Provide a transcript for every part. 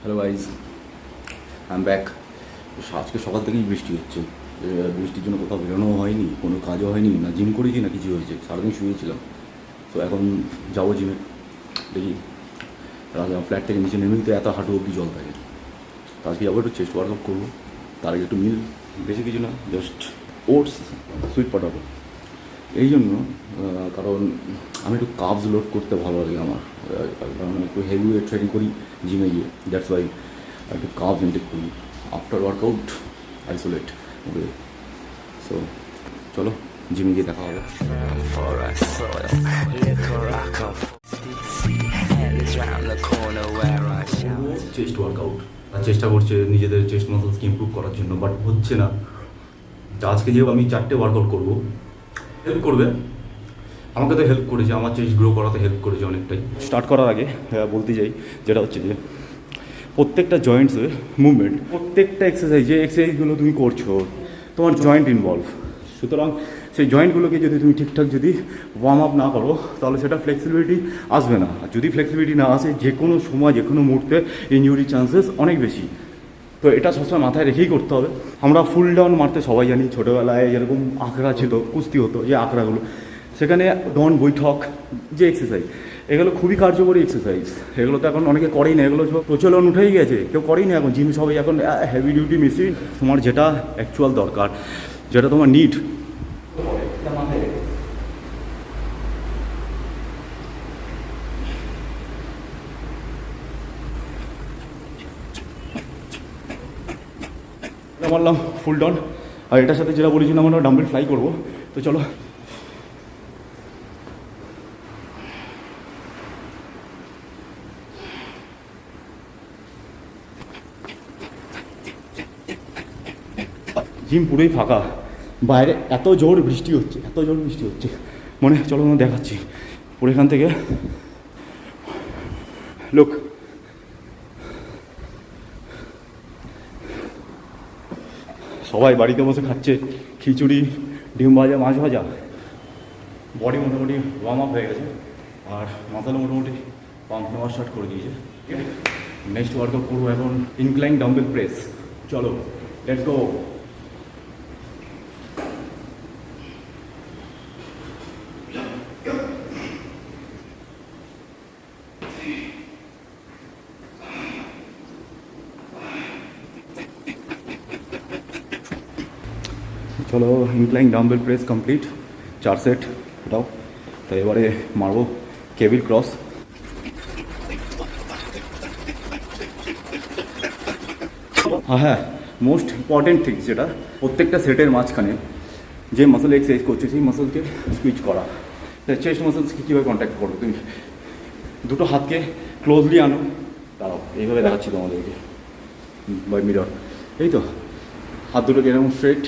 Hello guys, I am back. আজকে সকাল থেকেই বৃষ্টি হচ্ছে। বৃষ্টির জন্য কোথাও বেরোনোও হয়নি, কোনো কাজও হয়নি, না জিম করেছি না কিছু হয়েছে, সারাদিন শুয়েছিলাম। তো এখন যাবো জিমে, দেখি ফ্ল্যাট থেকে নিচে নেমেই তো এত হাঁটু অব্দি জল থাকে। তো আজকে যাবো, একটু চেস্ট ওয়ার্কআউট করবো, তার আগে একটু মিল, বেশি কিছু না, জাস্ট ওটস, সুইট পটাটো। এই জন্য কারণ আমি একটু কার্বস লোড করতে ভালো লাগে আমার, কারণ একটু হেভি ওয়েট ট্রেনিং করি জিমে গিয়ে, দ্যাটস ওয়াই একটু কার্বস ইনটেক করি আফটার ওয়ার্কআউট, আইসোলেট। ওকে, সো চলো জিমে গিয়ে দেখা হবে। চেস্ট ওয়ার্কআউট আর চেষ্টা করছে নিজেদের চেস্ট মাসলসকে ইমপ্রুভ করার জন্য, বাট হচ্ছে না। আজকে যেহেতু আমি 4টে ওয়ার্কআউট করবো, হেল্প করবে, আমাকে তো হেল্প করেছে, আমার চেস্ট গ্রো করাতে হেল্প করেছে অনেকটাই। স্টার্ট করার আগে বলতে চাই যেটা হচ্ছে যে প্রত্যেকটা জয়েন্টসের মুভমেন্ট, প্রত্যেকটা এক্সারসাইজ, যে এক্সারসাইজগুলো তুমি করছো তোমার জয়েন্ট ইনভলভ, সুতরাং সেই জয়েন্টগুলোকে যদি তুমি ঠিকঠাক যদি ওয়ার্ম আপ না করো তাহলে সেটা ফ্লেক্সিবিলিটি আসবে না। আর যদি ফ্লেক্সিবিলিটি না আসে, যে কোনো সময় যে কোনো মুহূর্তে ইনজুরি চান্সেস অনেক বেশি। তো এটা সবসময় মাথায় রেখেই করতে হবে। আমরা ফুল ডাউন মারতে সবাই জানি, ছোটোবেলায় যেরকম আঁকড়া ছিল, কুস্তি হতো, যে আঁকড়াগুলো, সেখানে ডন বৈঠক যে এক্সারসাইজ, এগুলো খুবই কার্যকরী এক্সারসাইজ। এগুলো তো এখন অনেকে করেই না, এগুলো সব প্রচলন উঠেই গেছে, কেউ করেই না এখন। জিম সবাই এখন হেভি ডিউটি মেশিন। তোমার যেটা অ্যাকচুয়াল দরকার, যেটা তোমার নিড, মারলাম ফুল ডাউন। আর এটার সাথে যেটা বলেছিলাম আমরা ডাম্বেল ফ্লাই করবো। তো চলো, জিম পুরোই ফাঁকা, বাইরে এত জোর বৃষ্টি হচ্ছে, এত জোর বৃষ্টি হচ্ছে, মনে চলো আমি দেখাচ্ছি পুরো এখান থেকে। লোক সবাই বাড়িতে বসে খাচ্ছে খিচুড়ি, ডিম ভাজা, মাছ ভাজা। বডি মোটামুটি ওয়ার্ম আপ হয়ে গেছে, আর মাথাটা মোটামুটি পাম্প নেওয়া স্টার্ট করে দিয়েছে। নেক্সট ওয়ার্কআউট করবো এখন ইনক্লাইন ডাম্বেল প্রেস। চলো, লেটস গো। চলো, incline dumbbell press complete, 4 set এটাও। তো এবারে মারবো কেবিল ক্রস। হ্যাঁ, মোস্ট ইম্পর্টেন্ট থিং যেটা, প্রত্যেকটা সেটের মাঝখানে যে মাসল এক্সারসাইজ করছে সেই মাসলকে সুইচ করা। চেস্ট মাসলসকে কীভাবে কন্ট্যাক্ট করবে, তুমি দুটো হাতকে ক্লোজলি আনো, দাঁড়াও এইভাবে দেখাচ্ছি তোমাদেরকে বাই মিরর। এই তো হাত দুটোকে এরকম স্ট্রেট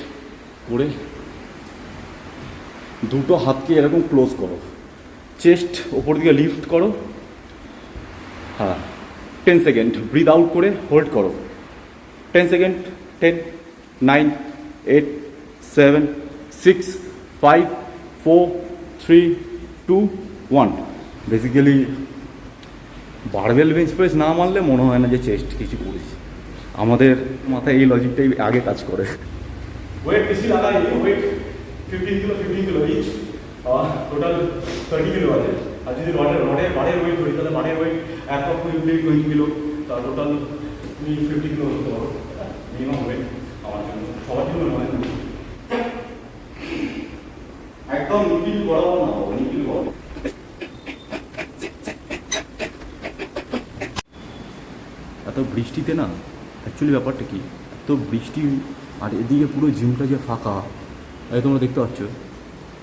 করে দুটো হাতকে এরকম ক্লোজ করো, চেস্ট ওপর দিকে লিফট করো। হ্যাঁ, 10 সেকেন্ড ব্রিথ আউট করে হোল্ড করো। 10 second, 10, 9, 8, 7, 6, 5, 4, 3, 2, 1। Basically barbell bench press না মারলে মনে হয় না যে চেস্ট কিছু করেছি। আমাদের মাথায় এই লজিকটাই আগে কাজ করে। ওয়েট বেশি লাগাইনি, weight 15 kilo each, total 30 kilo আছে। আর যদি বারের ওয়েট ধরি তাহলে বারের ওয়েট এক পক্ষ 20 কিলো, তার টোটাল তুমি 50 কিলো করতে পারো মিনিমাম ওয়েট আমার জন্য, সবার জন্য নয়। একদম নিপিল বরাবর না, নিপিল বরাবর। এত বৃষ্টিতে না, অ্যাকচুয়ালি ব্যাপারটা কি, এত বৃষ্টি আর এদিকে পুরো জিমটা যে ফাঁকা, এই তোমরা দেখতে পাচ্ছ,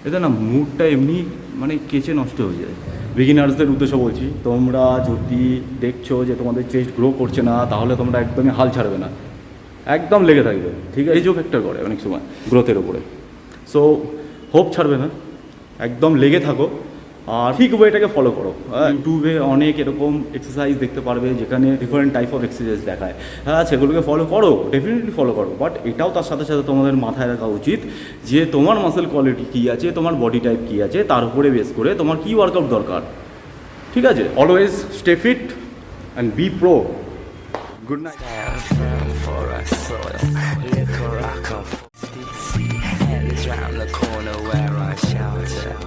এতে না মুডটা এমনি মানে কেচে নষ্ট হয়ে যায়। বিগিনার্সদের উদ্দেশ্যে বলছি, তোমরা যদি দেখছো যে তোমাদের চেস্ট গ্রো করছে না, তাহলে তোমরা একদমই হাল ছাড়বে না, একদম লেগে থাকবে, ঠিক আছে? এই যে ফ্যাক্টর করে অনেক সময় গ্রোথের ওপরে। সো হোপ ছাড়বে না, একদম লেগে থাকো আর ঠিক ওয়েটাকে ফলো করো। ইউটিউবে অনেক এরকম এক্সারসাইজ দেখতে পারবে যেখানে ডিফারেন্ট টাইপ অফ এক্সারসাইজ দেখায়। হ্যাঁ, সেগুলোকে ফলো করো, ডেফিনেটলি ফলো করো, বাট এটাও তার সাথে সাথে তোমাদের মাথায় রাখা উচিত যে তোমার মাসেল কোয়ালিটি কী আছে, তোমার বডি টাইপ কী আছে, তার উপরে বেস করে তোমার কী ওয়ার্কআউট দরকার, ঠিক আছে? Always stay fit and be pro. Good night. Stand firm for our soil. Liquor rock of DC. Hell is round the corner where I shelter.